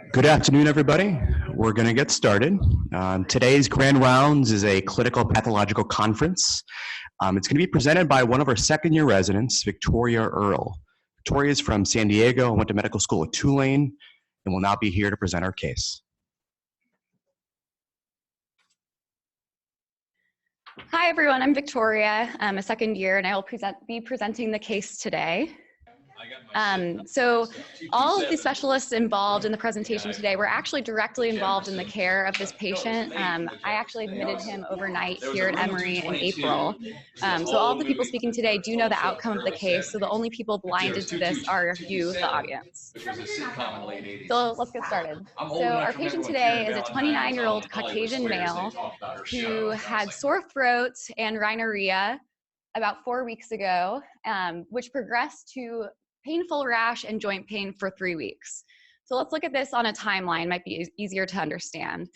Good afternoon, everybody. We're going to get started. Today's Grand Rounds is a clinical pathological conference. It's going to be presented by one of our second-year residents, Victoria Earl. Victoria is from San Diego and went to medical school at Tulane and will now be here to present our case. Hi, everyone. I'm Victoria. I'm a second year, and I will be presenting the case today. So all of the specialists involved in the presentation today were actually directly involved in the care of this patient. I actually admitted him overnight here at Emory in April. So all of the people speaking today do know the outcome of the case, so the only people blinded to this are you, the audience. So let's get started. So our patient today is a 29-year-old Caucasian male who had sore throat and rhinorrhea about 4 weeks ago, which progressed to painful rash and joint pain for 3 weeks. So let's look at this on a timeline, might be easier to understand.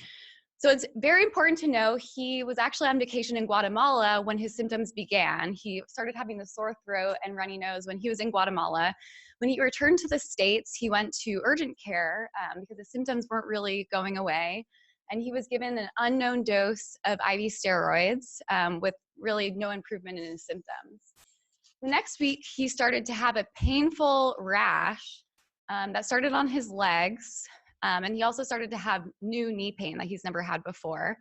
So it's very important to know he was actually on vacation in Guatemala when his symptoms began. He started having the sore throat and runny nose when he was in Guatemala. When he returned to the States, he went to urgent care because the symptoms weren't really going away. And he was given an unknown dose of IV steroids with really no improvement in his symptoms. The next week, he started to have a painful rash that started on his legs, and he also started to have new knee pain that he's never had before.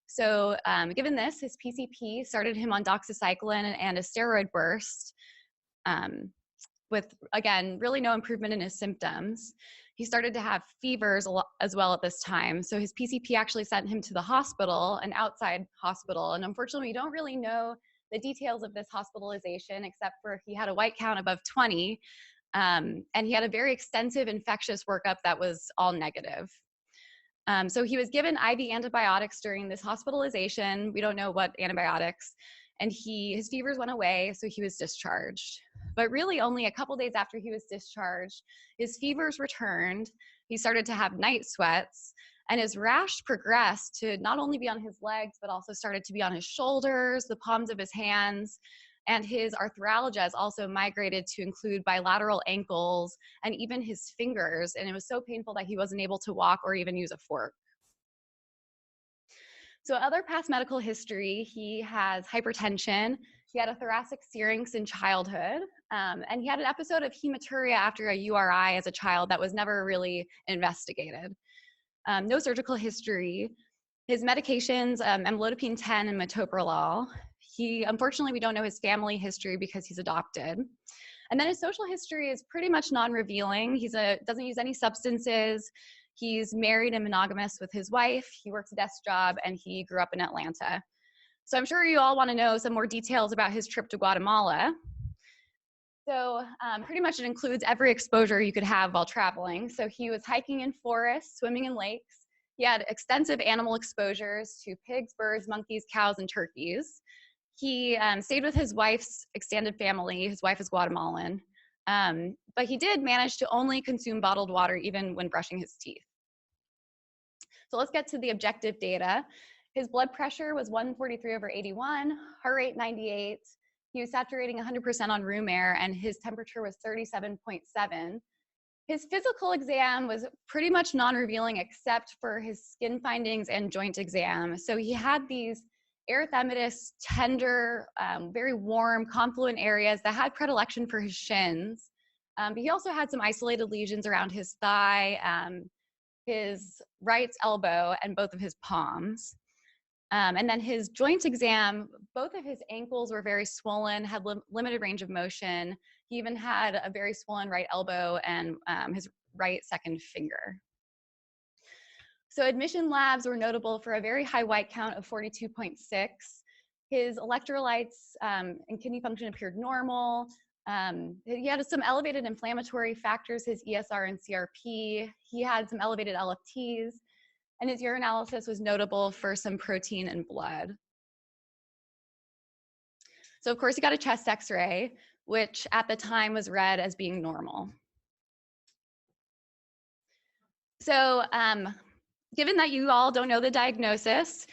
So given this, his PCP started him on doxycycline and a steroid burst with, again, really no improvement in his symptoms. He started to have fevers as well at this time. So his PCP actually sent him to the hospital, an outside hospital, and unfortunately, we don't really know the details of this hospitalization, except for he had a white count above 20, and he had a very extensive infectious workup that was all negative. So he was given IV antibiotics during this hospitalization. We don't know what antibiotics, and his fevers went away, so he was discharged. But really only a couple days after he was discharged, his fevers returned, he started to have night sweats, and his rash progressed to not only be on his legs, but also started to be on his shoulders, the palms of his hands, and his arthralgias also migrated to include bilateral ankles and even his fingers. And it was so painful that he wasn't able to walk or even use a fork. So other past medical history, he has hypertension, he had a thoracic syrinx in childhood, and he had an episode of hematuria after a URI as a child that was never really investigated. No surgical history. His medications, amlodipine 10 and metoprolol. Unfortunately, we don't know his family history because he's adopted. And then his social history is pretty much non-revealing. He doesn't use any substances. He's married and monogamous with his wife. He works a desk job, and he grew up in Atlanta. So I'm sure you all want to know some more details about his trip to Guatemala. So pretty much it includes every exposure you could have while traveling. So he was hiking in forests, swimming in lakes. He had extensive animal exposures to pigs, birds, monkeys, cows, and turkeys. He stayed with his wife's extended family. His wife is Guatemalan. But he did manage to only consume bottled water even when brushing his teeth. So let's get to the objective data. His blood pressure was 143/81, heart rate 98. He was saturating 100% on room air, and his temperature was 37.7. His physical exam was pretty much non-revealing except for his skin findings and joint exam. So he had these erythematous, tender, very warm, confluent areas that had predilection for his shins. But he also had some isolated lesions around his thigh, his right elbow, and both of his palms. And then his joint exam, both of his ankles were very swollen, had limited range of motion. He even had a very swollen right elbow and his right second finger. So admission labs were notable for a very high white count of 42.6. His electrolytes and kidney function appeared normal. He had some elevated inflammatory factors, his ESR and CRP. He had some elevated LFTs. And his urinalysis was notable for some protein in blood. So of course he got a chest x-ray, which at the time was read as being normal. So given that you all don't know the diagnosis,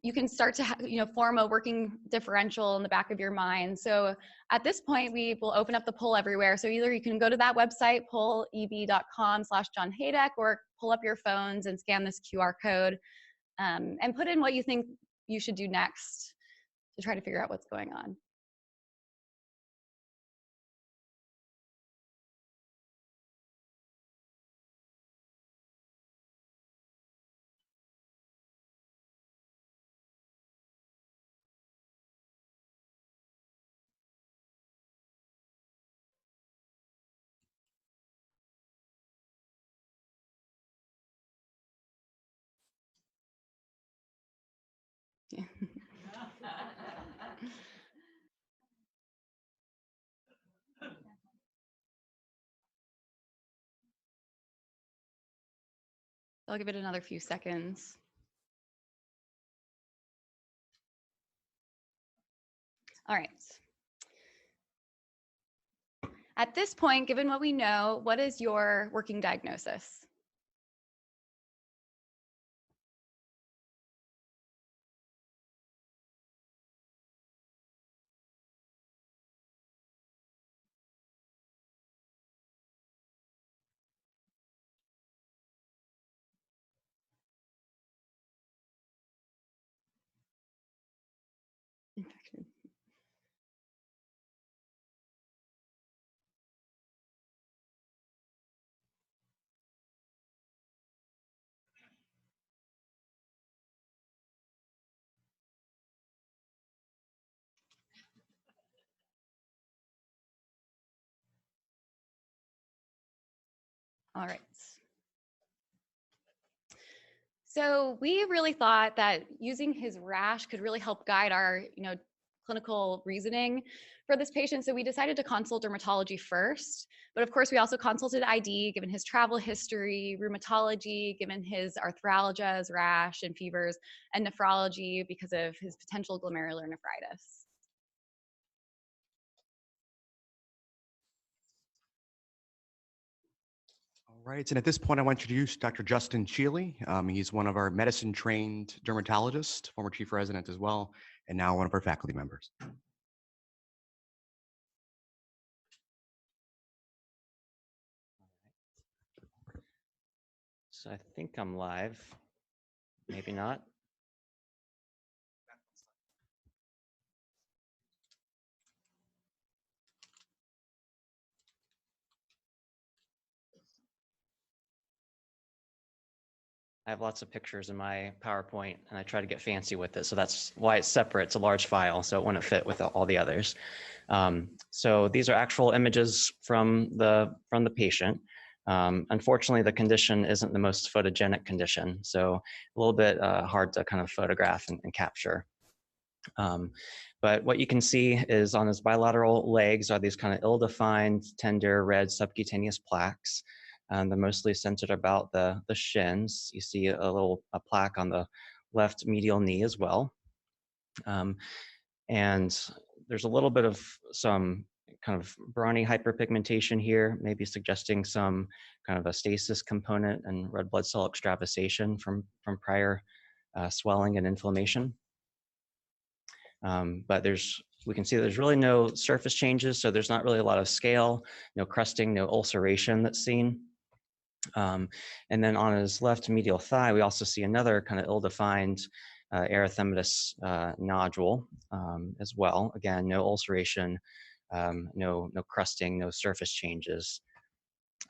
you can start to form a working differential in the back of your mind. So at this point, we will open up the poll everywhere. So either you can go to that website, polleb.com/John Haydek, or pull up your phones and scan this QR code and put in what you think you should do next to try to figure out what's going on. Yeah. I'll give it another few seconds. All right. At this point, given what we know, what is your working diagnosis? Infection. All right. So we really thought that using his rash could really help guide our, clinical reasoning for this patient. So we decided to consult dermatology first, but of course we also consulted ID given his travel history, rheumatology given his arthralgias, rash and fevers, and nephrology because of his potential glomerular nephritis. All right, and at this point, I want to introduce Dr. Justin Cheeley. He's one of our medicine-trained dermatologists, former chief resident as well, and now one of our faculty members. So I think I'm live, maybe not. I have lots of pictures in my PowerPoint and I try to get fancy with it. So that's why it's separate. It's a large file, so it wouldn't fit with all the others. So these are actual images from the patient. Unfortunately, the condition isn't the most photogenic condition, so a little bit hard to kind of photograph and capture. But what you can see is on his bilateral legs are these kind of ill-defined, tender red subcutaneous plaques. They're mostly centered about the shins. You see a plaque on the left medial knee as well. And there's a little bit of some kind of brawny hyperpigmentation here, maybe suggesting some kind of a stasis component and red blood cell extravasation from prior swelling and inflammation. But we can see there's really no surface changes, so there's not really a lot of scale, no crusting, no ulceration that's seen. And then on his left medial thigh, we also see another kind of ill-defined erythematous nodule as well. Again, no ulceration, no crusting, no surface changes.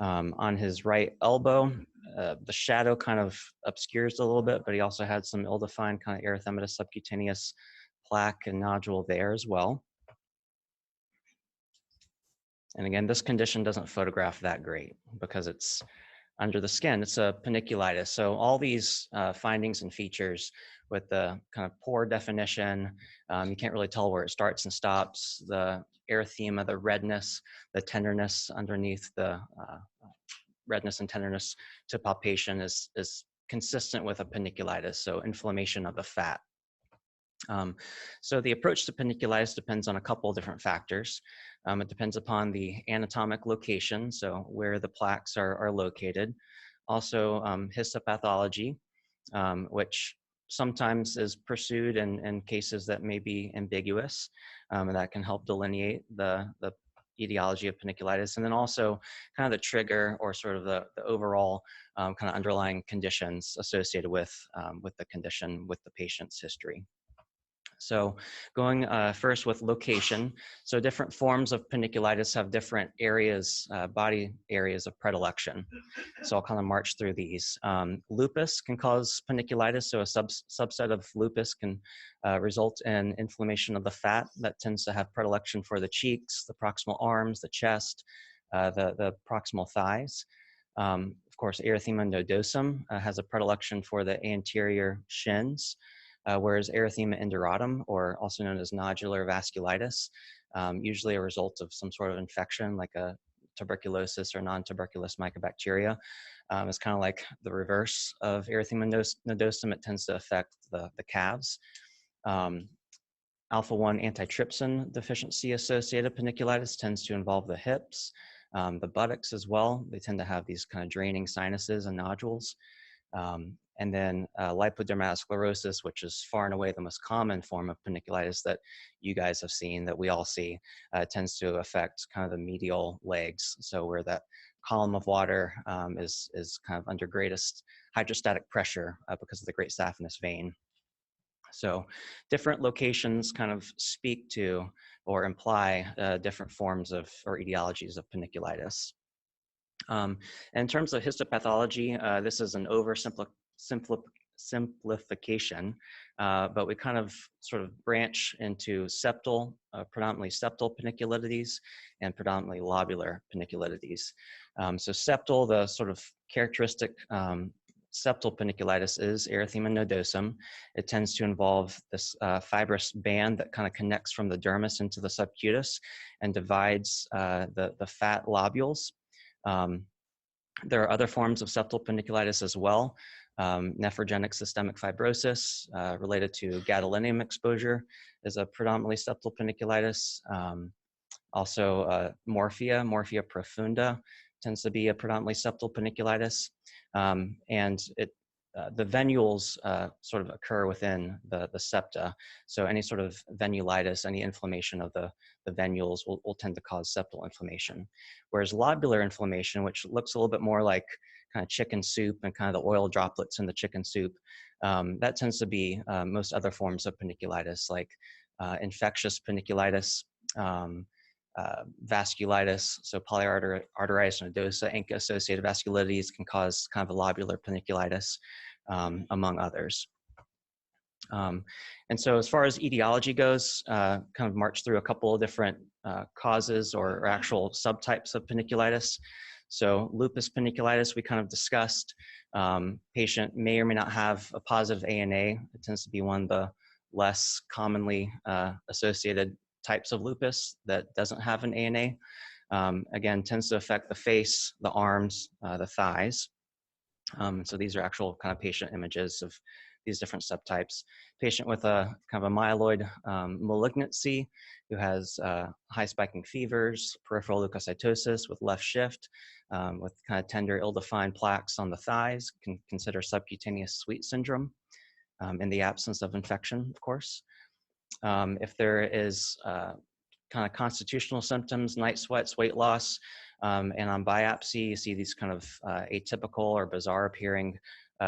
On his right elbow, the shadow kind of obscures a little bit, but he also had some ill-defined kind of erythematous subcutaneous plaque and nodule there as well. And again, this condition doesn't photograph that great because it's under the skin. It's a paniculitis. So all these findings and features with the kind of poor definition, you can't really tell where it starts and stops, the erythema, the redness, the tenderness underneath the redness and tenderness to palpation is consistent with a paniculitis, so inflammation of the fat. So the approach to paniculitis depends on a couple of different factors. It depends upon the anatomic location, so where the plaques are located. Also, histopathology, which sometimes is pursued in cases that may be ambiguous, and that can help delineate the etiology of paniculitis, and then also kind of the trigger or sort of the overall kind of underlying conditions associated with the condition, with the patient's history. So going first with location. So different forms of paniculitis have different areas, body areas of predilection. So I'll kind of march through these. Lupus can cause paniculitis. So a subset of lupus can result in inflammation of the fat that tends to have predilection for the cheeks, the proximal arms, the chest, the proximal thighs. Of course, erythema nodosum has a predilection for the anterior shins. Whereas erythema induratum, or also known as nodular vasculitis, usually a result of some sort of infection like a tuberculosis or non-tuberculous mycobacteria, is kind of like the reverse of erythema nodosum. It tends to affect the calves. Alpha-1 antitrypsin deficiency associated paniculitis tends to involve the hips, the buttocks as well. They tend to have these kind of draining sinuses and nodules. And then lipodermatosclerosis, which is far and away the most common form of paniculitis that you guys have seen, that we all see, tends to affect kind of the medial legs. So where that column of water is kind of under greatest hydrostatic pressure because of the great saphenous vein. So different locations kind of speak to or imply different forms of or etiologies of paniculitis. In terms of histopathology, this is an simplification, but we kind of sort of branch into septal, predominantly septal paniculitides and predominantly lobular paniculitides. So septal, the sort of characteristic septal paniculitis is erythema nodosum. It tends to involve this fibrous band that kind of connects from the dermis into the subcutis and divides the fat lobules. There are other forms of septal paniculitis as well. Nephrogenic systemic fibrosis related to gadolinium exposure is a predominantly septal paniculitis. Also morphia profunda tends to be a predominantly septal paniculitis. And the venules sort of occur within the septa. So any sort of venulitis, any inflammation of the venules will tend to cause septal inflammation. Whereas lobular inflammation, which looks a little bit more like kind of chicken soup and kind of the oil droplets in the chicken soup, that tends to be most other forms of paniculitis, like infectious paniculitis, vasculitis, so polyarteritis nodosa, ANCA-associated vasculitis can cause kind of a lobular paniculitis, among others. And so as far as etiology goes, kind of march through a couple of different causes or actual subtypes of paniculitis. So lupus paniculitis, we kind of discussed. Patient may or may not have a positive ANA. It tends to be one of the less commonly associated types of lupus that doesn't have an ANA. Again, tends to affect the face, the arms, the thighs. So these are actual kind of patient images of these different subtypes. Patient with a kind of a myeloid malignancy who has high spiking fevers, peripheral leukocytosis with left shift, with kind of tender ill-defined plaques on the thighs, can consider subcutaneous sweet syndrome in the absence of infection, of course. If there is kind of constitutional symptoms, night sweats, weight loss, and on biopsy, you see these kind of atypical or bizarre appearing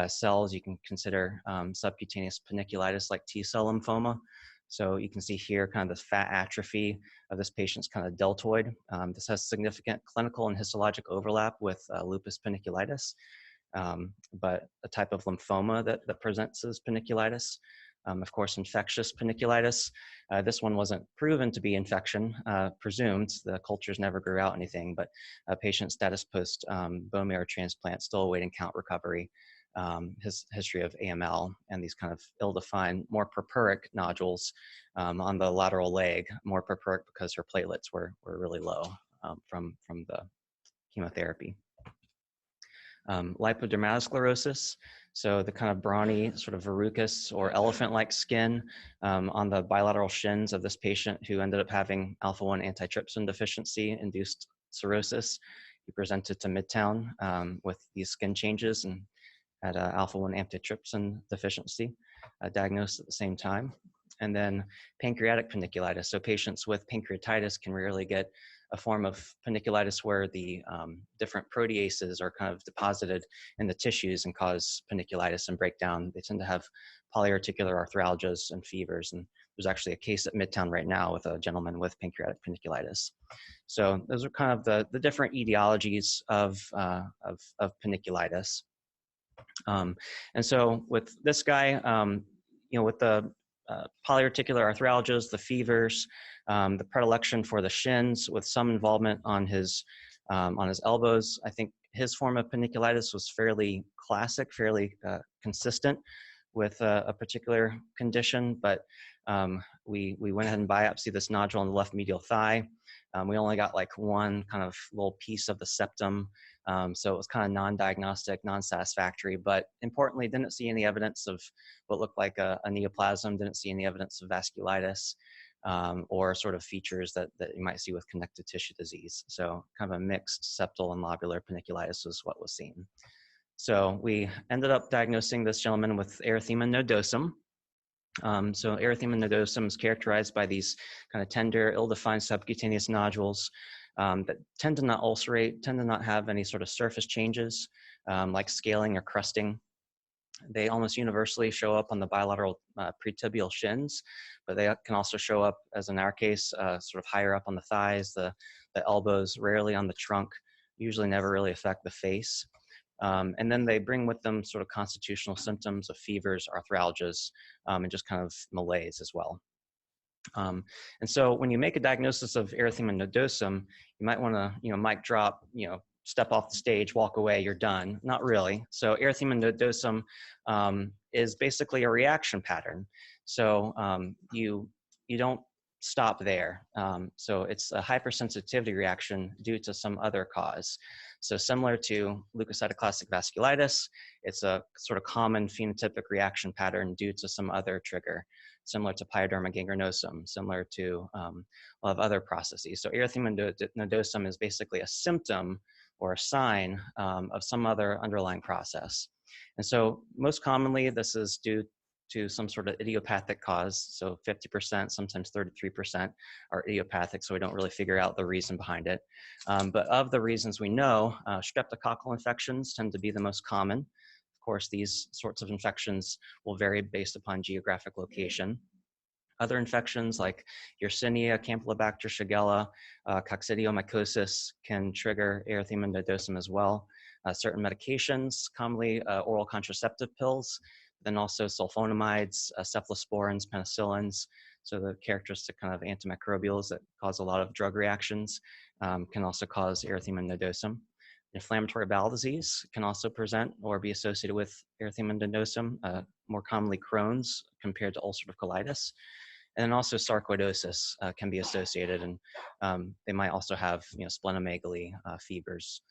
cells, you can consider subcutaneous paniculitis like T-cell lymphoma. So you can see here kind of this fat atrophy of this patient's kind of deltoid. This has significant clinical and histologic overlap with lupus paniculitis, but a type of lymphoma that presents as paniculitis. Of course, infectious paniculitis. This one wasn't proven to be infection, presumed. The cultures never grew out anything, but patient status post bone marrow transplant, still awaiting count recovery. His history of AML and these kind of ill-defined, more purpuric nodules on the lateral leg, more purpuric because her platelets were really low from the chemotherapy. Lipodermatosclerosis, so the kind of brawny, sort of verrucous or elephant-like skin on the bilateral shins of this patient who ended up having alpha-1 antitrypsin deficiency induced cirrhosis. He presented to Midtown with these skin changes and had alpha-1 antitrypsin deficiency. diagnosed at the same time. And then pancreatic paniculitis. So patients with pancreatitis can rarely get a form of paniculitis where the different proteases are kind of deposited in the tissues and cause paniculitis and breakdown. They tend to have polyarticular arthralgias and fevers. And there's actually a case at Midtown right now with a gentleman with pancreatic paniculitis. So those are kind of the different etiologies of paniculitis. And so with this guy, with the polyarticular arthralgias, the fevers, the predilection for the shins with some involvement on his elbows. I think his form of paniculitis was fairly classic, fairly consistent with a particular condition, but we went ahead and biopsied this nodule on the left medial thigh. We only got like one kind of little piece of the septum, so it was kind of non-diagnostic, non-satisfactory, but importantly, didn't see any evidence of what looked like a neoplasm, didn't see any evidence of vasculitis, or sort of features that you might see with connective tissue disease. So kind of a mixed septal and lobular paniculitis was what was seen. So we ended up diagnosing this gentleman with erythema nodosum. So erythema nodosum is characterized by these kind of tender, ill-defined subcutaneous nodules that tend to not ulcerate, tend to not have any sort of surface changes like scaling or crusting. They almost universally show up on the bilateral pretibial shins, but they can also show up, as in our case, sort of higher up on the thighs, the elbows, rarely on the trunk, usually never really affect the face. And then they bring with them sort of constitutional symptoms of fevers, arthralgias, and just kind of malaise as well. And so when you make a diagnosis of erythema nodosum, you might want to, mic drop, step off the stage, walk away, you're done. Not really. So erythema nodosum is basically a reaction pattern. So you don't stop there. So it's a hypersensitivity reaction due to some other cause. So similar to leukocytoclastic vasculitis, it's a sort of common phenotypic reaction pattern due to some other trigger, similar to pyoderma gangrenosum, similar to a lot of other processes. So erythema nodosum is basically a symptom or a sign of some other underlying process. And so most commonly, this is due to some sort of idiopathic cause. So 50%, sometimes 33% are idiopathic, so we don't really figure out the reason behind it. But of the reasons we know, streptococcal infections tend to be the most common. Of course, these sorts of infections will vary based upon geographic location. Other infections like Yersinia, Campylobacter, Shigella, coccidiomycosis can trigger erythema nodosum as well. Certain medications, commonly oral contraceptive pills, then also sulfonamides, cephalosporins, penicillins. So the characteristic kind of antimicrobials that cause a lot of drug reactions can also cause erythema nodosum. Inflammatory bowel disease can also present or be associated with erythema nodosum, more commonly Crohn's compared to ulcerative colitis. And then also sarcoidosis can be associated, and they might also have splenomegaly, fevers.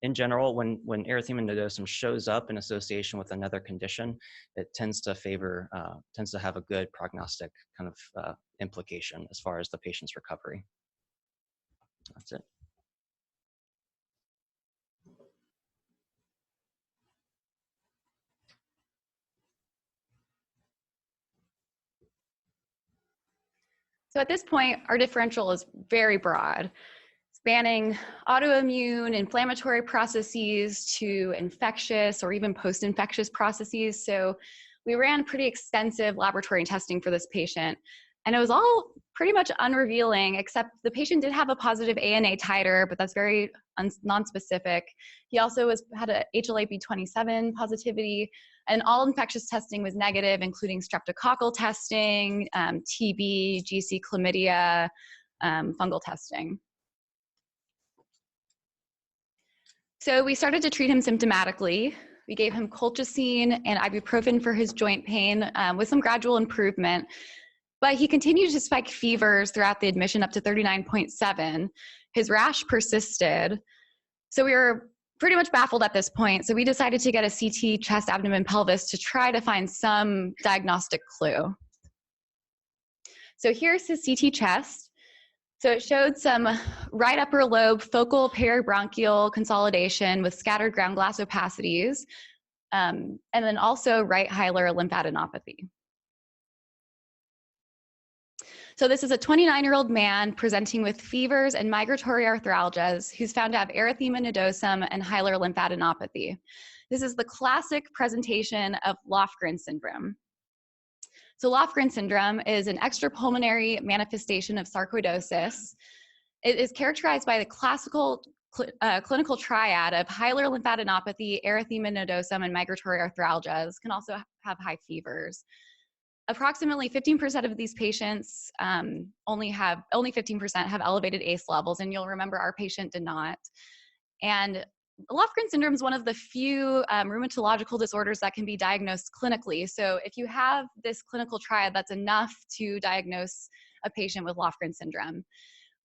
In general, when erythema nodosum shows up in association with another condition, it tends to have a good prognostic kind of implication as far as the patient's recovery. That's it. So at this point, our differential is very broad, spanning autoimmune, inflammatory processes to infectious or even post-infectious processes. So we ran pretty extensive laboratory testing for this patient, and it was all pretty much unrevealing, except the patient did have a positive ANA titer, but that's very nonspecific. He also had a HLA-B27 positivity, and all infectious testing was negative, including streptococcal testing, TB, GC chlamydia, fungal testing. So we started to treat him symptomatically. We gave him colchicine and ibuprofen for his joint pain with some gradual improvement, but he continued to spike fevers throughout the admission up to 39.7. His rash persisted. So we were pretty much baffled at this point. So we decided to get a CT chest, abdomen, pelvis to try to find some diagnostic clue. So here's his CT chest. So it showed some right upper lobe focal peribronchial consolidation with scattered ground glass opacities. and then also right hilar lymphadenopathy. So this is a 29-year-old man presenting with fevers and migratory arthralgias who's found to have erythema nodosum and hilar lymphadenopathy. This is the classic presentation of Lofgren syndrome. So Lofgren syndrome is an extrapulmonary manifestation of sarcoidosis. It is characterized by the classical clinical triad of hilar lymphadenopathy, erythema nodosum, and migratory arthralgias. Can also have high fevers. Approximately 15% of these patients only 15% have elevated ACE levels, and you'll remember our patient did not. And Lofgren syndrome is one of the few rheumatological disorders that can be diagnosed clinically. So if you have this clinical triad, that's enough to diagnose a patient with Lofgren syndrome.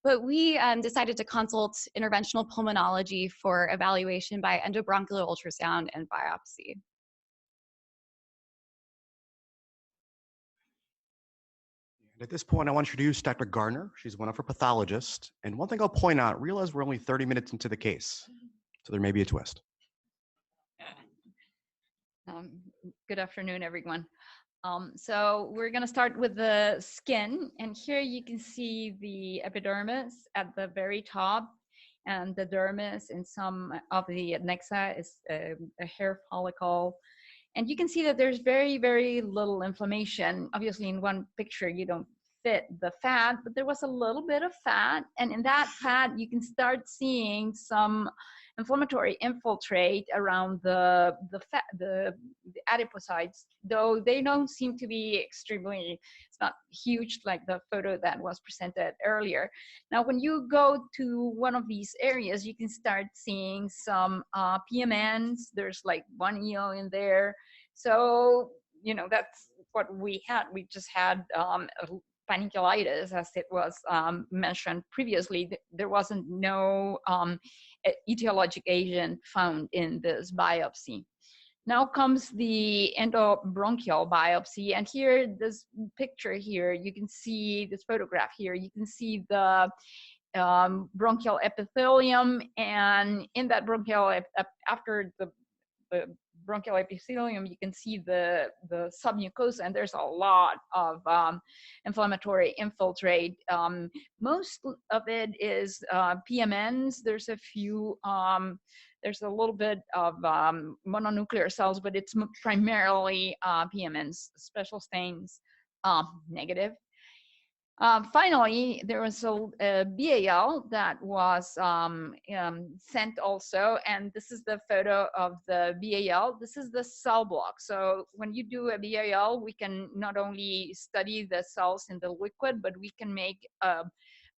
But we decided to consult interventional pulmonology for evaluation by endobronchial ultrasound and biopsy. At this point, I want to introduce Dr. Garner. She's one of our pathologists. And one thing I'll point out, realize we're only 30 minutes into the case, so there may be a twist. Good afternoon, everyone. So we're going to start with the skin. And here you can see the epidermis at the very top, and the dermis in some of the adnexa is a hair follicle. And you can see that there's very, very little inflammation. Obviously, in one picture, you don't fit the fat, but there was a little bit of fat. And in that fat, you can start seeing some inflammatory infiltrate around the adipocytes, though they don't seem to be extremely, it's not huge like the photo that was presented earlier. Now, when you go to one of these areas, you can start seeing some PMNs. There's like one EO in there. So, you know, that's what we had. We just had paniculitis, as it was mentioned previously. There wasn't no etiologic agent found in this biopsy. Now comes the endobronchial biopsy, and here, this picture here, you can see this photograph here, you can see the bronchial epithelium, and in that bronchial, after the bronchial epithelium, you can see the submucosa, and there's a lot of inflammatory infiltrate. Most of it is PMNs. There's a few, there's a little bit of mononuclear cells, but it's primarily PMNs, special stains, negative. Finally, there was a BAL that was sent also, and this is the photo of the BAL. This is the cell block. So when you do a BAL, we can not only study the cells in the liquid, but we can make a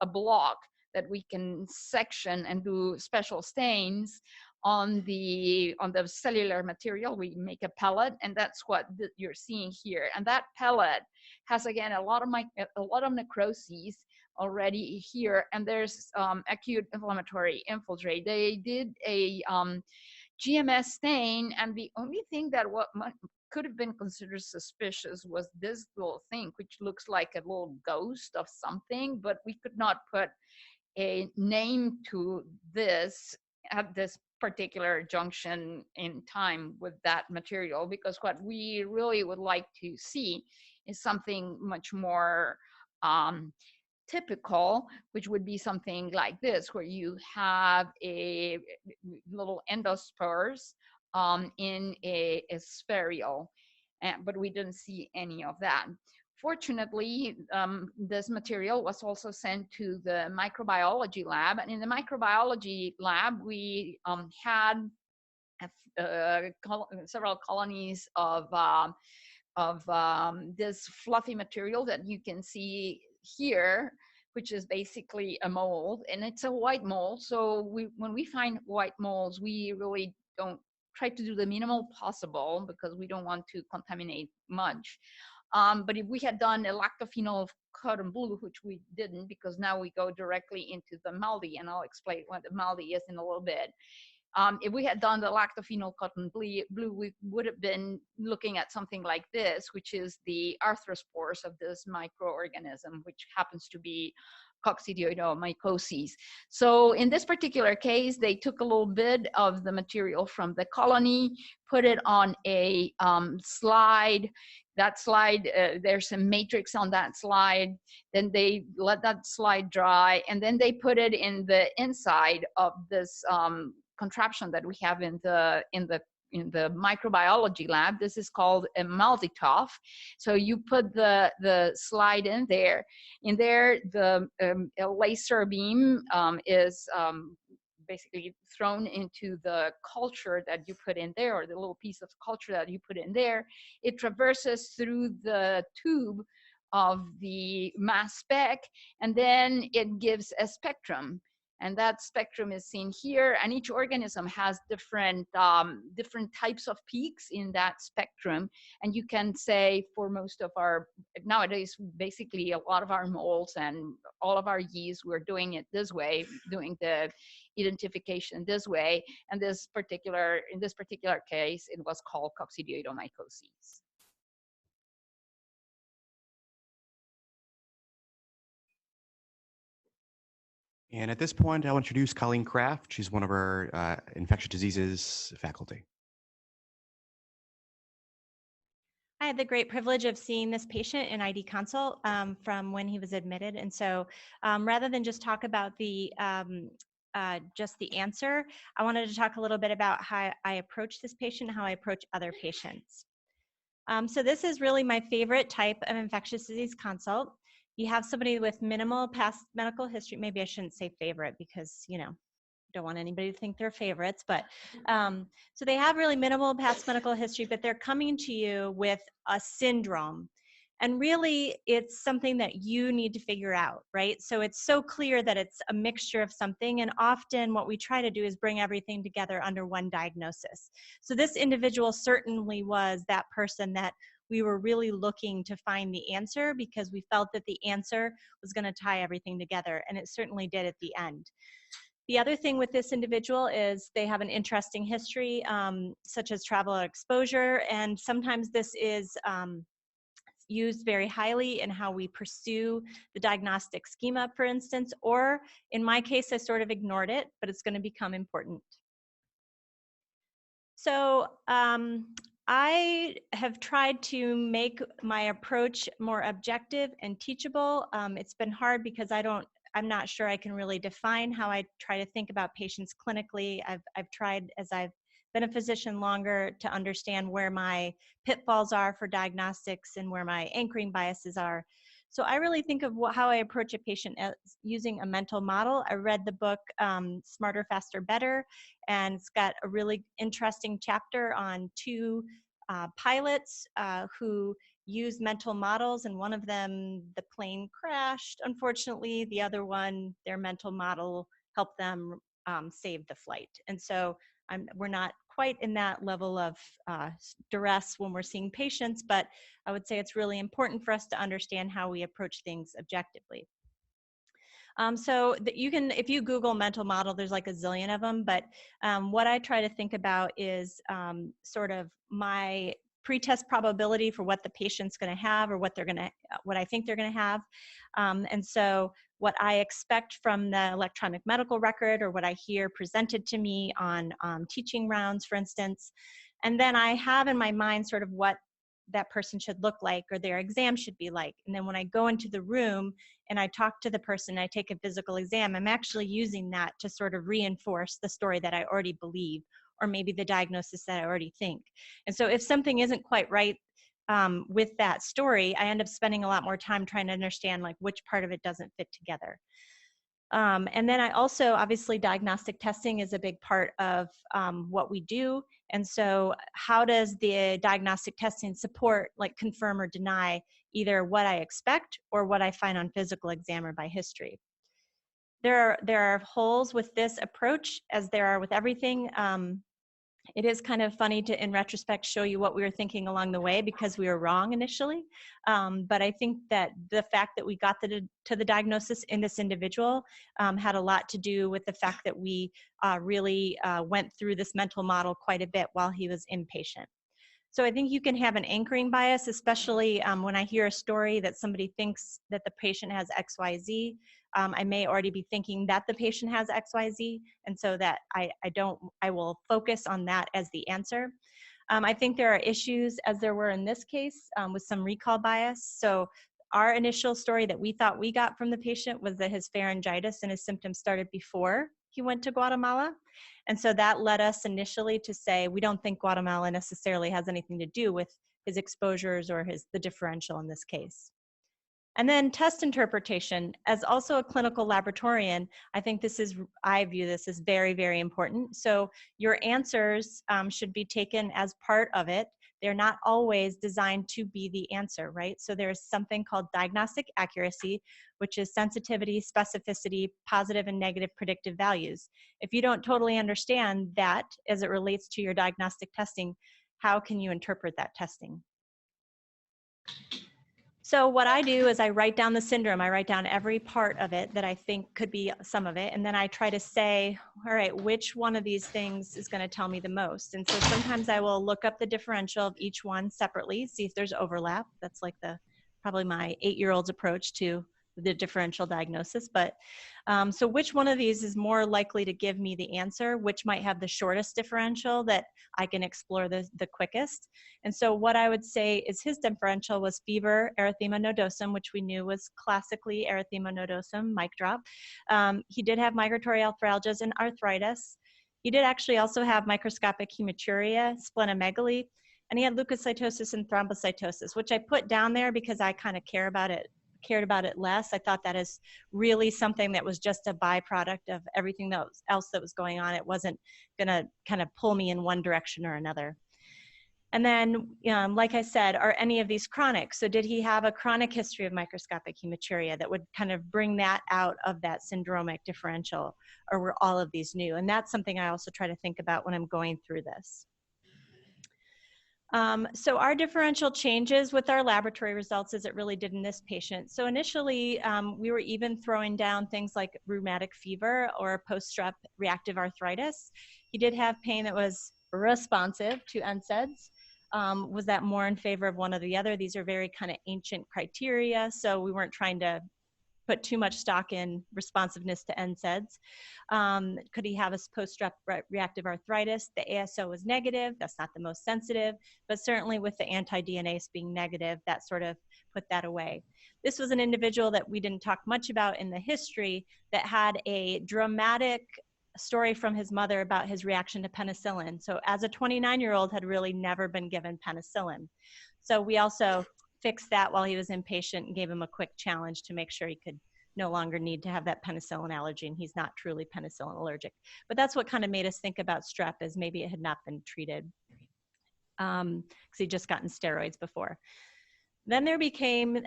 block that we can section and do special stains on the cellular material. We make a pellet, and that's what you're seeing here. And that pellet has, again, a lot of necroses already here, and there's acute inflammatory infiltrate. They did a GMS stain, and the only thing that could have been considered suspicious was this little thing, which looks like a little ghost of something, but we could not put a name to this at this particular junction in time with that material, because what we really would like to see is something much more typical, which would be something like this, where you have a little endospores in a sphereal, but we didn't see any of that. Fortunately, this material was also sent to the microbiology lab, and in the microbiology lab, we had several colonies of this fluffy material that you can see here, which is basically a mold, and it's a white mold. So when we find white molds, we really don't try to do the minimal possible, because we don't want to contaminate much. But if we had done a lactophenol cotton blue, which we didn't, because now we go directly into the MALDI, and I'll explain what the MALDI is in a little bit. If we had done the lactophenol cotton blue, we would have been looking at something like this, which is the arthrospores of this microorganism, which happens to be coccidioidomycosis. So in this particular case, they took a little bit of the material from the colony, put it on a slide. That slide, there's a matrix on that slide. Then they let that slide dry, and then they put it in the inside of this contraption that we have in the microbiology lab. This is called a multitoph. So you put the slide in there. In there, the a laser beam is basically thrown into the culture that you put in there, or the little piece of culture that you put in there. It traverses through the tube of the mass spec, and then it gives a spectrum. And that spectrum is seen here, and each organism has different types of peaks in that spectrum. And you can say for most of our, nowadays, basically a lot of our molds and all of our yeast, we're doing it this way, doing the identification this way. And in this particular case, it was called coccidioidomycosis. And at this point, I'll introduce Colleen Kraft. She's one of our infectious diseases faculty. I had the great privilege of seeing this patient in ID consult from when he was admitted. And so rather than just talk about just the answer, I wanted to talk a little bit about how I approach this patient, how I approach other patients. So this is really my favorite type of infectious disease consult. You have somebody with minimal past medical history. Maybe I shouldn't say favorite because, you know, don't want anybody to think they're favorites, but so they have really minimal past medical history, but they're coming to you with a syndrome. And really, it's something that you need to figure out, right? So it's so clear that it's a mixture of something. And often what we try to do is bring everything together under one diagnosis. So this individual certainly was that person that we were really looking to find the answer, because we felt that the answer was going to tie everything together. And it certainly did at the end. The other thing with this individual is they have an interesting history, such as travel or exposure. And sometimes this is used very highly in how we pursue the diagnostic schema, for instance, or in my case, I sort of ignored it, but it's going to become important. So I have tried to make my approach more objective and teachable. It's been hard because I'm not sure I can really define how I try to think about patients clinically. I've tried, as I've been a physician longer, to understand where my pitfalls are for diagnostics and where my anchoring biases are. So I really think of how I approach a patient as using a mental model. I read the book Smarter, Faster, Better, and it's got a really interesting chapter on two pilots who use mental models, and one of them, the plane crashed, unfortunately. The other one, their mental model helped them save the flight. And so we're not quite in that level of duress when we're seeing patients, but I would say it's really important for us to understand how we approach things objectively. So that you can, if you Google mental model, there's like a zillion of them, but what I try to think about is sort of my pretest probability for what the patient's going to have, or what I think they're going to have. And so what I expect from the electronic medical record, or what I hear presented to me on teaching rounds, for instance. And then I have in my mind sort of what that person should look like, or their exam should be like. And then when I go into the room and I talk to the person, I take a physical exam, I'm actually using that to sort of reinforce the story that I already believe, or maybe the diagnosis that I already think. And so if something isn't quite right with that story, I end up spending a lot more time trying to understand like which part of it doesn't fit together. And then I also, obviously, diagnostic testing is a big part of what we do. And so how does the diagnostic testing support, like confirm or deny, either what I expect or what I find on physical exam or by history? There are holes with this approach, as there are with everything. It is kind of funny to, in retrospect, show you what we were thinking along the way because we were wrong initially. But I think that the fact that we got to the diagnosis in this individual had a lot to do with the fact that we really went through this mental model quite a bit while he was inpatient. So I think you can have an anchoring bias, especially when I hear a story that somebody thinks that the patient has XYZ. I may already be thinking that the patient has XYZ, and so that I will focus on that as the answer. I think there are issues, as there were in this case, with some recall bias. So our initial story that we thought we got from the patient was that his pharyngitis and his symptoms started before he went to Guatemala. And so that led us initially to say, we don't think Guatemala necessarily has anything to do with his exposures or the differential in this case. And then test interpretation. As also a clinical laboratorian, I view this as very, very important. So your answers should be taken as part of it. They're not always designed to be the answer, right? So there's something called diagnostic accuracy, which is sensitivity, specificity, positive and negative predictive values. If you don't totally understand that as it relates to your diagnostic testing, how can you interpret that testing? So what I do is I write down the syndrome. I write down every part of it that I think could be some of it. And then I try to say, all right, which one of these things is going to tell me the most? And so sometimes I will look up the differential of each one separately, see if there's overlap. That's like probably my 8-year-old's approach to the differential diagnosis. But so which one of these is more likely to give me the answer? Which might have the shortest differential that I can explore the quickest? And so what I would say is his differential was fever, erythema nodosum, which we knew was classically erythema nodosum, mic drop. He did have migratory arthralgias and arthritis. He did actually also have microscopic hematuria, splenomegaly, and he had leukocytosis and thrombocytosis, which I put down there because I kind of cared about it less. I thought that is really something that was just a byproduct of everything else that was going on. It wasn't going to kind of pull me in one direction or another. And then, like I said, are any of these chronic? So did he have a chronic history of microscopic hematuria that would kind of bring that out of that syndromic differential, or were all of these new? And that's something I also try to think about when I'm going through this. So our differential changes with our laboratory results as it really did in this patient. So initially, we were even throwing down things like rheumatic fever or post-strep reactive arthritis. He did have pain that was responsive to NSAIDs. Was that more in favor of one or the other? These are very kind of ancient criteria, so we weren't trying to put too much stock in responsiveness to NSAIDs. Could he have a post-strep reactive arthritis? The ASO was negative. That's not the most sensitive, but certainly with the anti-DNase being negative, that sort of put that away. This was an individual that we didn't talk much about in the history that had a dramatic story from his mother about his reaction to penicillin. So as a 29-year-old had really never been given penicillin. So we also fixed that while he was inpatient and gave him a quick challenge to make sure he could no longer need to have that penicillin allergy and he's not truly penicillin allergic. But that's what kind of made us think about strep, as maybe it had not been treated because he'd just gotten steroids before. Then there became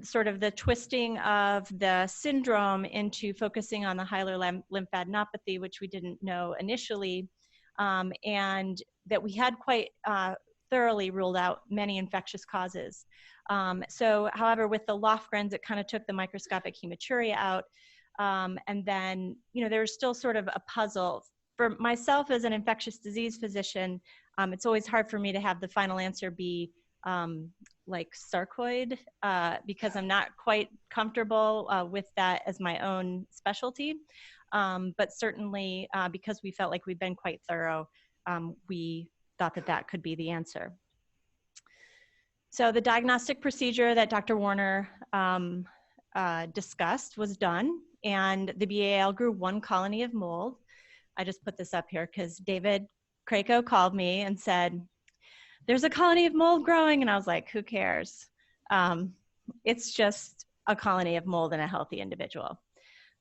sort of the twisting of the syndrome into focusing on the hilar lymphadenopathy, which we didn't know initially, and that we had quite thoroughly ruled out many infectious causes. So, however, with the Lofgrens, it kind of took the microscopic hematuria out. And then, there's still sort of a puzzle. For myself as an infectious disease physician, it's always hard for me to have the final answer be like sarcoid, because I'm not quite comfortable with that as my own specialty. But certainly, because we felt like we've been quite thorough, we thought that could be the answer. So the diagnostic procedure that Dr. Warner discussed was done, and the BAL grew 1 colony of mold. I just put this up here because David Krakow called me and said, there's a colony of mold growing, and I was like, who cares? It's just a colony of mold in a healthy individual.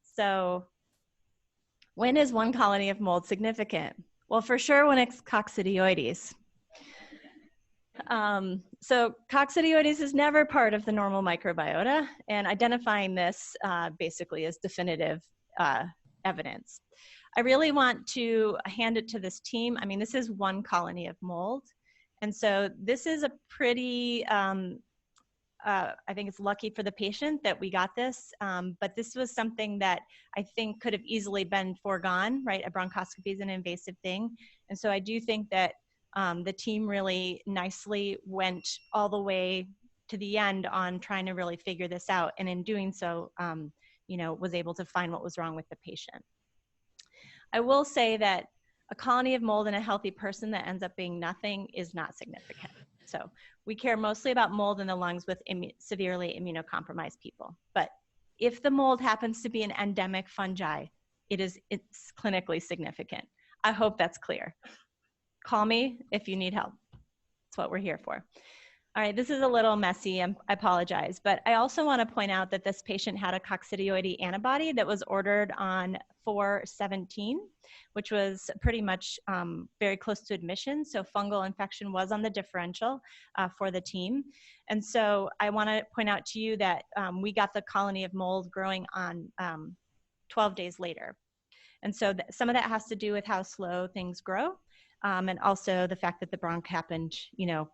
So when is 1 colony of mold significant? Well, for sure when it's coccidioides. So coccidioides is never part of the normal microbiota, and identifying this basically is definitive evidence. I really want to hand it to this team. I mean, this is one colony of mold. And so this is a pretty, I think it's lucky for the patient that we got this, but this was something that I think could have easily been foregone, right? A bronchoscopy is an invasive thing. And so I do think that the team really nicely went all the way to the end on trying to really figure this out. And in doing so, you know, was able to find what was wrong with the patient. I will say that a colony of mold in a healthy person that ends up being nothing is not significant. So we care mostly about mold in the lungs with severely immunocompromised people. But if the mold happens to be an endemic fungi, it's clinically significant. I hope that's clear. Call me if you need help. That's what we're here for. All right, this is a little messy, I apologize, but I also want to point out that this patient had a coccidioides antibody that was ordered on 4/17, which was pretty much very close to admission. So fungal infection was on the differential for the team. And so I want to point out to you that we got the colony of mold growing on 12 days later. And so some of that has to do with how slow things grow, and also the fact that the bronch happened, you know,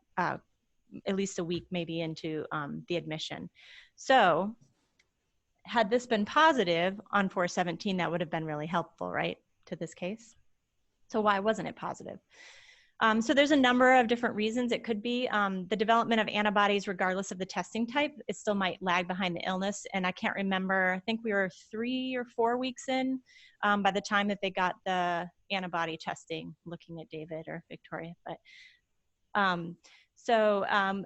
at least a week maybe into the admission. So had this been positive on 4/17, that would have been really helpful, right, to this case. So why wasn't it positive? So there's a number of different reasons. It could be the development of antibodies regardless of the testing type. It still might lag behind the illness. And I can't remember, I think we were 3 or 4 weeks in by the time that they got the antibody testing, looking at David or Victoria. But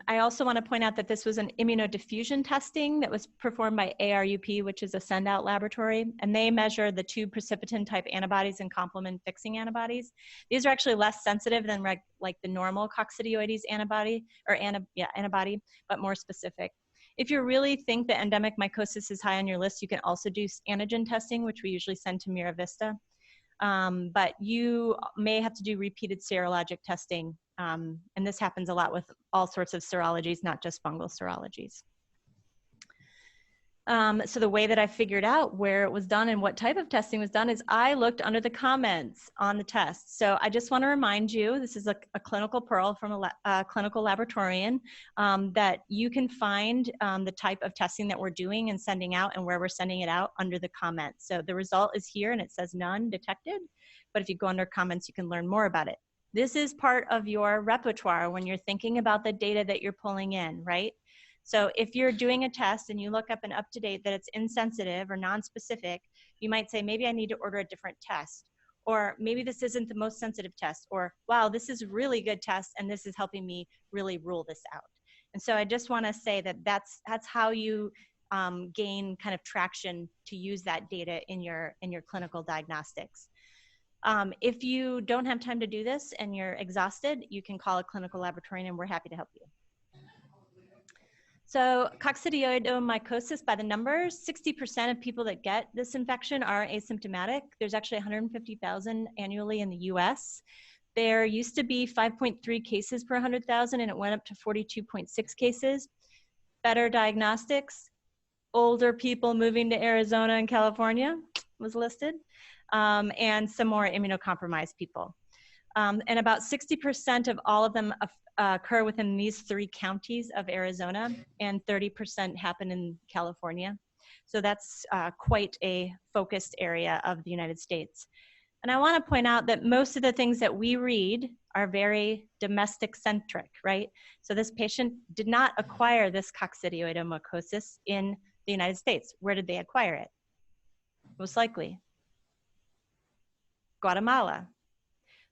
I also want to point out that this was an immunodiffusion testing that was performed by ARUP, which is a send-out laboratory, and they measure the 2 precipitin type antibodies and complement fixing antibodies. These are actually less sensitive than like the normal coccidioides antibody, or antibody, but more specific. If you really think that endemic mycosis is high on your list, you can also do antigen testing, which we usually send to Mira Vista. But you may have to do repeated serologic testing. And this happens a lot with all sorts of serologies, not just fungal serologies. So the way that I figured out where it was done and what type of testing was done is I looked under the comments on the test. So I just want to remind you, this is a clinical pearl from a clinical laboratorian, that you can find the type of testing that we're doing and sending out and where we're sending it out under the comments. So the result is here and it says none detected, but if you go under comments, you can learn more about it. This is part of your repertoire when you're thinking about the data that you're pulling in, right? So if you're doing a test and you look up an up-to-date that it's insensitive or non-specific, you might say, maybe I need to order a different test, or maybe this isn't the most sensitive test, or wow, this is a really good test and this is helping me really rule this out. And so I just want to say that that's how you gain kind of traction to use that data in your clinical diagnostics. If you don't have time to do this and you're exhausted, you can call a clinical laboratorian and we're happy to help you. So coccidioidomycosis, by the numbers, 60% of people that get this infection are asymptomatic. There's actually 150,000 annually in the US. There used to be 5.3 cases per 100,000 and it went up to 42.6 cases. Better diagnostics, older people moving to Arizona and California was listed, and some more immunocompromised people. And about 60% of all of them occur within these 3 counties of Arizona, and 30% happen in California. So that's quite a focused area of the United States. And I want to point out that most of the things that we read are very domestic centric, right? So this patient did not acquire this coccidioidomycosis in the United States. Where did they acquire it? Most likely Guatemala.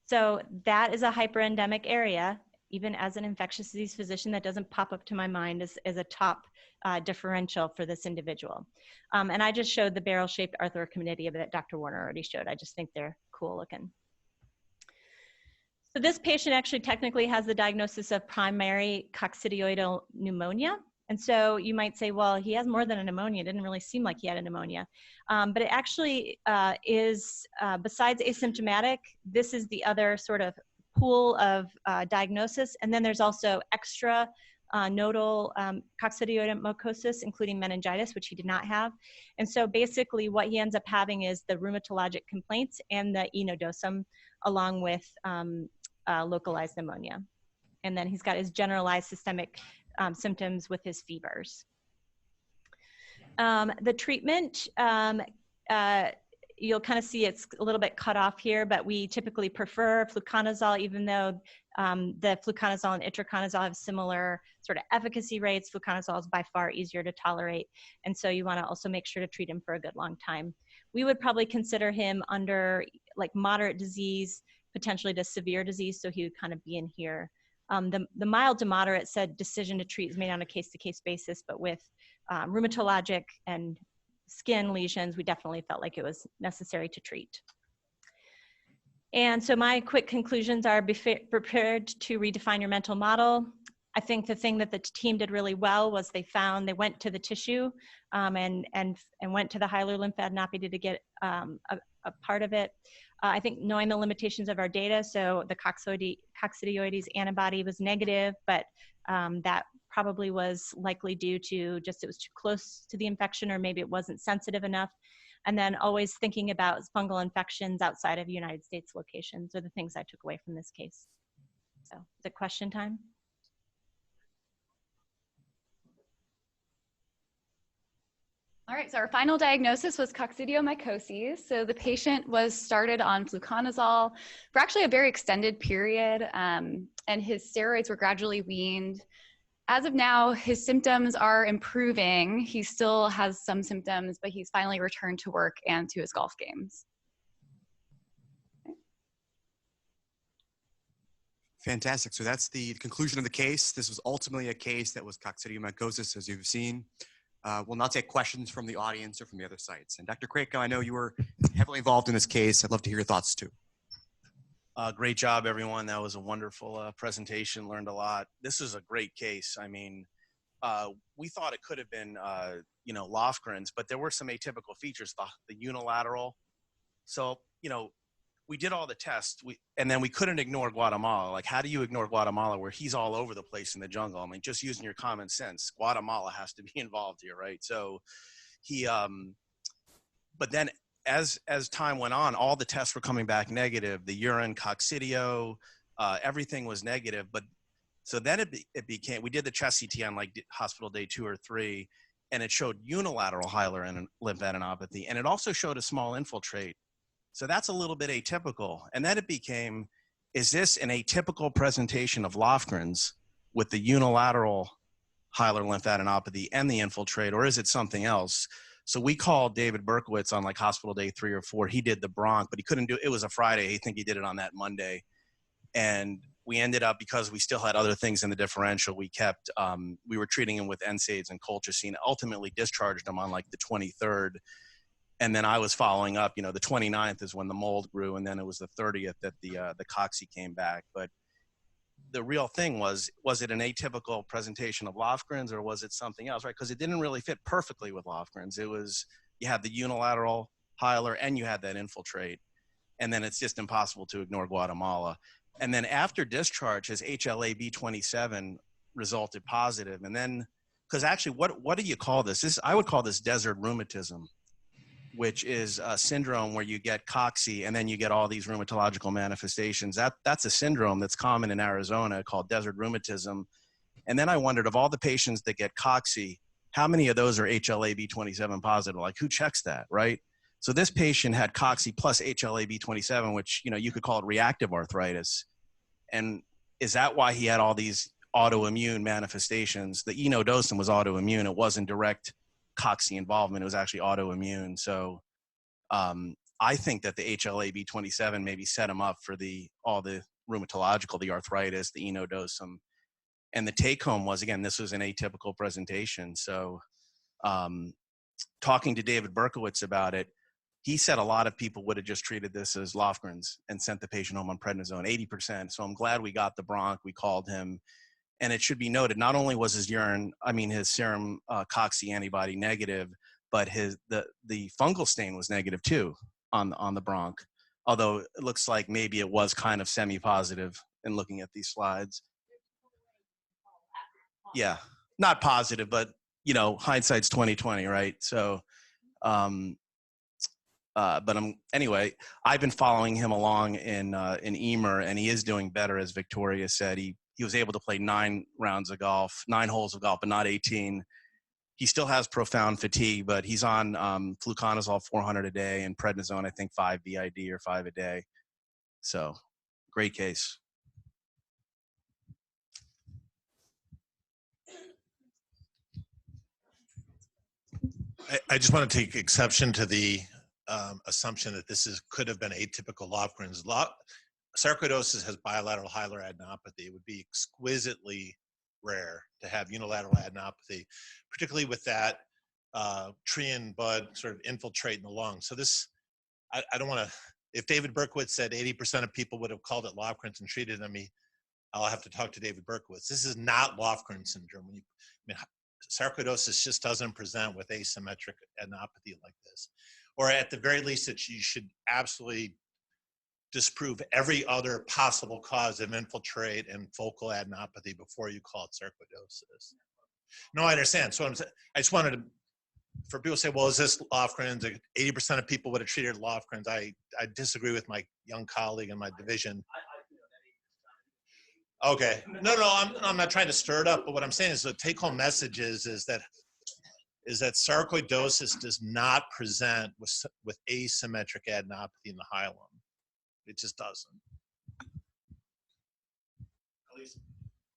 So that is a hyperendemic area. Even as an infectious disease physician, that doesn't pop up to my mind as a top differential for this individual. And I just showed the barrel-shaped arthrochlamydia that Dr. Warner already showed. I just think they're cool looking. So this patient actually technically has the diagnosis of primary coccidioidal pneumonia. And so you might say, well, he has more than a pneumonia. It didn't really seem like he had a pneumonia. But it actually is, besides asymptomatic, this is the other sort of pool of diagnosis. And then there's also extra nodal coccidioidy mucosis, including meningitis, which he did not have. And so basically what he ends up having is the rheumatologic complaints and the enodosum, along with localized pneumonia. And then he's got his generalized systemic symptoms with his fevers. The treatment, you'll kind of see it's a little bit cut off here, but we typically prefer fluconazole, even though the fluconazole and itraconazole have similar sort of efficacy rates. Fluconazole is by far easier to tolerate. And so you want to also make sure to treat him for a good long time. We would probably consider him under like moderate disease, potentially to severe disease. So he would kind of be in here. The mild to moderate said decision to treat is made on a case-to-case basis, but with rheumatologic and skin lesions, we definitely felt like it was necessary to treat. And so my quick conclusions are: be prepared to redefine your mental model. I think the thing that the team did really well was they went to the tissue and went to the hilar lymphadenopathy to get a part of it. I think knowing the limitations of our data, so the coccidioides antibody was negative, but that probably was likely due to just it was too close to the infection, or maybe it wasn't sensitive enough. And then always thinking about fungal infections outside of United States locations are the things I took away from this case. So is it question time? All right, so our final diagnosis was coccidiomycosis. So the patient was started on fluconazole for actually a very extended period, and his steroids were gradually weaned. As of now, his symptoms are improving. He still has some symptoms, but he's finally returned to work and to his golf games. Fantastic. So that's the conclusion of the case. This was ultimately a case that was coccidiomycosis, as you've seen. We'll now take questions from the audience or from the other sites. And Dr. Kraft, I know you were heavily involved in this case. I'd love to hear your thoughts too. Great job, everyone. That was a wonderful presentation. Learned a lot. This is a great case. I mean, we thought it could have been, Lofgren's, but there were some atypical features, the unilateral. So, we did all the tests, and then we couldn't ignore Guatemala. Like, how do you ignore Guatemala where he's all over the place in the jungle? I mean, just using your common sense, Guatemala has to be involved here, right? So he, but then as time went on, all the tests were coming back negative. The urine, coccidio, everything was negative. But so then it became, we did the chest CT on like hospital day 2 or 3, and it showed unilateral hilar lymphadenopathy, and it also showed a small infiltrate. So that's a little bit atypical. And then it became, is this an atypical presentation of Lofgren's with the unilateral hilar lymphadenopathy and the infiltrate, or is it something else? So we called David Berkowitz on like hospital day 3 or 4. He did the bronch, but he couldn't do it. It was a Friday. I think he did it on that Monday. And we ended up, because we still had other things in the differential, we kept, we were treating him with NSAIDs and colchicine, ultimately discharged him on like the 23rd. And then I was following up, the 29th is when the mold grew. And then it was the 30th that the cocci came back. But the real thing was it an atypical presentation of Lofgren's, or was it something else, right? Because it didn't really fit perfectly with Lofgren's. It was, you had the unilateral hilar and you had that infiltrate. And then it's just impossible to ignore Guatemala. And then after discharge, his HLA-B27 resulted positive. And then, because actually, what do you call this? I would call this desert rheumatism, which is a syndrome where you get cocci and then you get all these rheumatological manifestations. That's a syndrome that's common in Arizona called desert rheumatism. And then I wondered, of all the patients that get cocci, how many of those are HLA-B27 positive? Like, who checks that, right? So this patient had cocci plus HLA-B27, which, you could call it reactive arthritis. And is that why he had all these autoimmune manifestations? The enodosum was autoimmune. It wasn't direct cocci involvement. It was actually autoimmune. So I think that the HLA-B27 maybe set him up for all the rheumatological, the arthritis, the enodosum. And the take home was, again, this was an atypical presentation. So talking to David Berkowitz about it, he said a lot of people would have just treated this as Lofgren's and sent the patient home on prednisone, 80%. So I'm glad we got the bronch. We called him. And it should be noted, not only was his serum cocci antibody negative, but the fungal stain was negative too on the bronch. Although it looks like maybe it was kind of semi-positive in looking at these slides. Yeah, not positive, but you know, hindsight's 20/20, right? So, but anyway. I've been following him along in Emer, and he is doing better, as Victoria said. He was able to play 9 holes of golf, but not 18. He still has profound fatigue, but he's on fluconazole 400 a day and prednisone, I think 5 BID or 5 a day. So, great case. I just want to take exception to the assumption that this could have been atypical Lofgren's. Sarcoidosis has bilateral hilar adenopathy. It would be exquisitely rare to have unilateral adenopathy, particularly with that tree and bud sort of infiltrate in the lung. So this, I don't want to, if David Berkowitz said 80% of people would have called it Lofgren's and treated them, I'll have to talk to David Berkowitz. This is not Lofgren syndrome. Sarcoidosis just doesn't present with asymmetric adenopathy like this. Or at the very least, that you should absolutely disprove every other possible cause of infiltrate and focal adenopathy before you call it sarcoidosis. No, I understand. So I just wanted to, for people to say, well, is this Lofgren's? 80% of people would have treated Lofgren's. I disagree with my young colleague in my division. Okay, no, I'm not trying to stir it up, but what I'm saying is the take-home message is that sarcoidosis does not present with asymmetric adenopathy in the hilum. It just doesn't. At least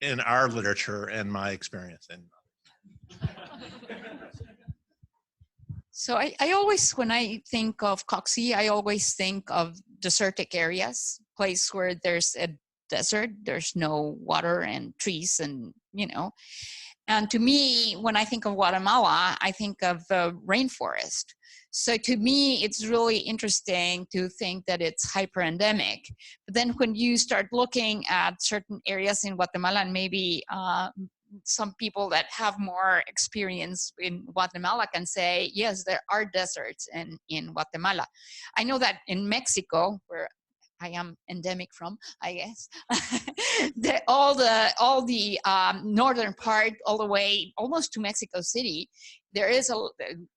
in our literature and my experience. So I always, when I think of cocci, I always think of desertic areas, place where there's a desert, there's no water and trees and, you know. And to me, when I think of Guatemala, I think of rainforest. So to me, it's really interesting to think that it's hyperendemic. But then when you start looking at certain areas in Guatemala, and maybe some people that have more experience in Guatemala can say, yes, there are deserts in Guatemala. I know that in Mexico, where I am endemic from, I guess, all the northern part, all the way almost to Mexico City, there is a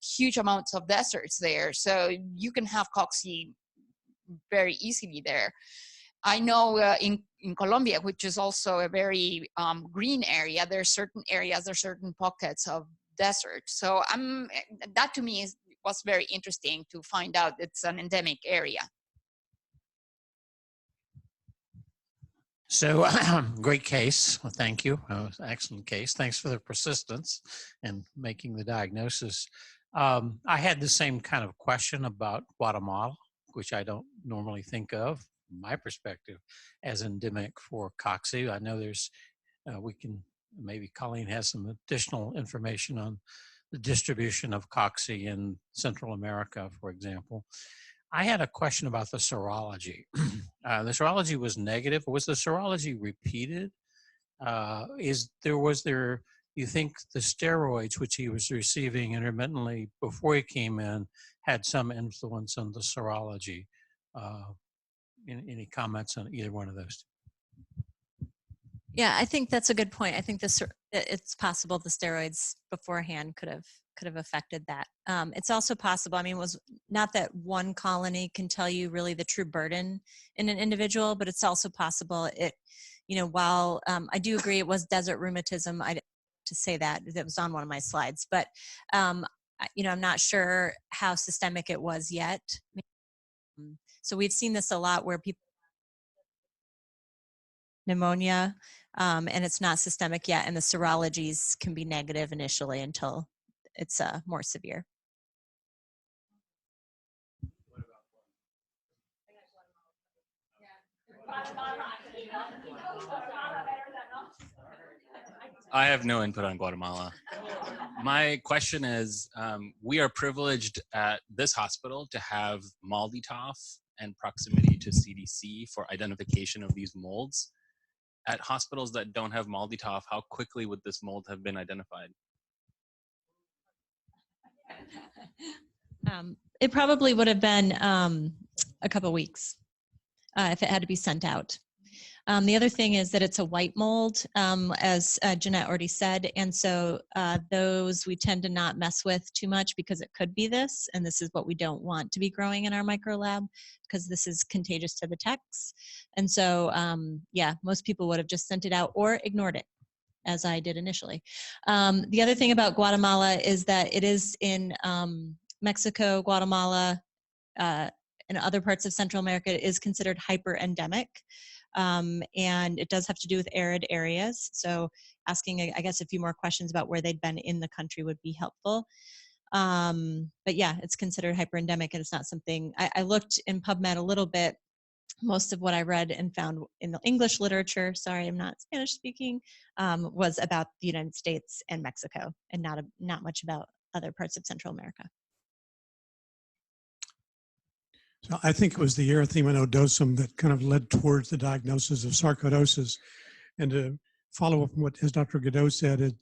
huge amounts of deserts there. So you can have cocci very easily there. I know in Colombia, which is also a very green area, there are certain areas, there are certain pockets of desert. So that to me was very interesting to find out it's an endemic area. So great case. Well, thank you. Excellent case. Thanks for the persistence in making the diagnosis. I had the same kind of question about Guatemala, which I don't normally think of, from my perspective, as endemic for cocci. I know there's, maybe Colleen has some additional information on the distribution of cocci in Central America, for example. I had a question about the serology. The serology was negative. Was the serology repeated? You think the steroids which he was receiving intermittently before he came in had some influence on the serology? Any comments on either one of those? Yeah, I think that's a good point. I think it's possible the steroids beforehand could have affected that. It's also possible, I mean, it was not that one colony can tell you really the true burden in an individual, but it's also possible while I do agree it was desert rheumatism, to say that was on one of my slides, but I'm not sure how systemic it was yet. So we've seen this a lot where people pneumonia, and it's not systemic yet, and the serologies can be negative initially until it's more severe. I have no input on Guatemala. My question is, we are privileged at this hospital to have MALDI-TOF and proximity to CDC for identification of these molds. At hospitals that don't have MALDI-TOF, how quickly would this mold have been identified? It probably would have been a couple weeks if it had to be sent out. The other thing is that it's a white mold, as Jeanette already said, and so those we tend to not mess with too much because it could be this, and this is what we don't want to be growing in our micro lab because this is contagious to the techs. And so, yeah, most people would have just sent it out or ignored it, as I did initially. The other thing about Guatemala is that it is in Mexico, Guatemala, and other parts of Central America. It is considered hyper-endemic, and it does have to do with arid areas. So asking, I guess, a few more questions about where they'd been in the country would be helpful. But yeah, it's considered hyper-endemic, and it's not something, I looked in PubMed a little bit. Most of what I read and found in the English literature, sorry, I'm not Spanish speaking, was about the United States and Mexico, and not much about other parts of Central America. So I think it was the erythema nodosum that kind of led towards the diagnosis of sarcoidosis. And to follow up on what, as Dr. Godot said,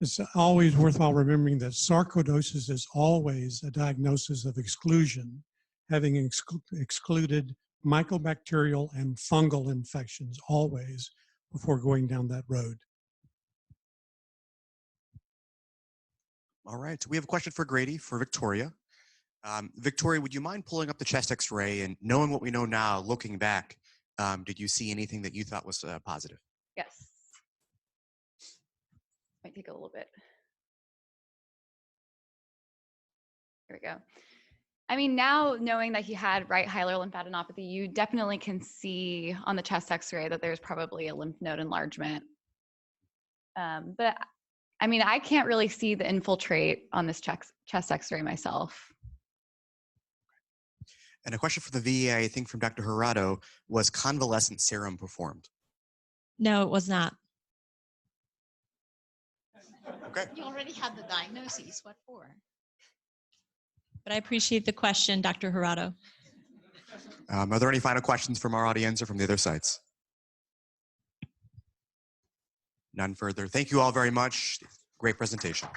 it's always worthwhile remembering that sarcoidosis is always a diagnosis of exclusion, having excluded mycobacterial and fungal infections always before going down that road. All right, so we have a question for Grady, for Victoria. Victoria, would you mind pulling up the chest x-ray and knowing what we know now, looking back, did you see anything that you thought was positive? Yes. Might take a little bit. Here we go. I mean, now knowing that he had right hilar lymphadenopathy, you definitely can see on the chest x-ray that there's probably a lymph node enlargement. But I mean, I can't really see the infiltrate on this chest x-ray myself. And a question for the VA, I think from Dr. Jurado, was convalescent serum performed? No, it was not. Okay. You already had the diagnosis. What for? But I appreciate the question, Dr. Jurado. Are there any final questions from our audience or from the other sites? None further. Thank you all very much. Great presentation.